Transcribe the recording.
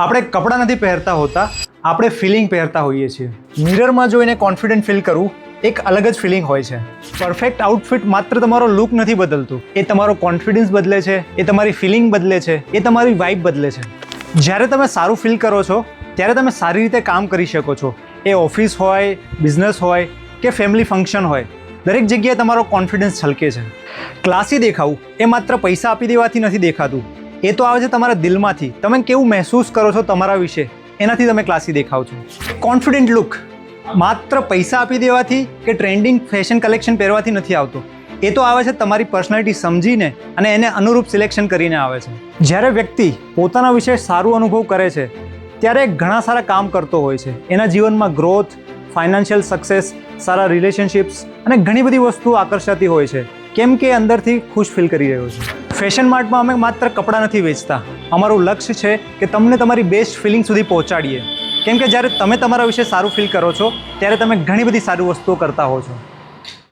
આપણે કપડાં નથી પહેરતા હોતા, આપણે ફિલિંગ પહેરતા હોઈએ છીએ. મિરરમાં જોઈને કોન્ફિડન્ટ ફીલ કરવું એક અલગ જ ફિલિંગ હોય છે. પરફેક્ટ આઉટફિટ માત્ર તમારો લુક નથી બદલતું, એ તમારો કોન્ફિડન્સ બદલે છે, એ તમારી ફિલિંગ બદલે છે, એ તમારી વાઇબ બદલે છે. જ્યારે તમે સારું ફીલ કરો છો ત્યારે તમે સારી રીતે કામ કરી શકો છો. એ ઓફિસ હોય, બિઝનેસ હોય કે ફેમિલી ફંક્શન હોય, દરેક જગ્યાએ તમારો કોન્ફિડન્સ છલકે છે. ક્લાસી દેખાવું એ માત્ર પૈસા આપી દેવાથી નથી દેખાતું, એ તો આવે છે તમારા દિલમાંથી. તમે કેવું મહેસૂસ કરો છો તમારા વિશે, એનાથી તમે ક્લાસી દેખાવ છો. કોન્ફિડન્ટ લુક માત્ર પૈસા આપી દેવાથી કે ટ્રેન્ડિંગ ફેશન કલેક્શન પહેરવાથી નથી આવતો, એ તો આવે છે તમારી પર્સનાલિટી સમજીને અને એને અનુરૂપ સિલેક્શન કરીને આવે છે. જ્યારે વ્યક્તિ પોતાના વિશે સારું અનુભવ કરે છે ત્યારે ઘણા સારા કામ કરતો હોય છે. એના જીવનમાં ગ્રોથ, ફાઇનાન્શિયલ સક્સેસ, સારા રિલેશનશિપ્સ અને ઘણી બધી વસ્તુઓ આકર્ષાતી હોય છે, કેમ કે અંદરથી ખુશ ફીલ કરી રહ્યો છે. ફેશન માર્ટમાં અમે માત્ર કપડાં નથી વેચતા. અમારું લક્ષ્ય છે કે તમને તમારી બેસ્ટ ફિલિંગ સુધી પહોંચાડીએ, કેમ કે જ્યારે તમે તમારા વિશે સારું ફીલ કરો છો ત્યારે તમે ઘણી બધી સારી વસ્તુઓ કરતા હો છો.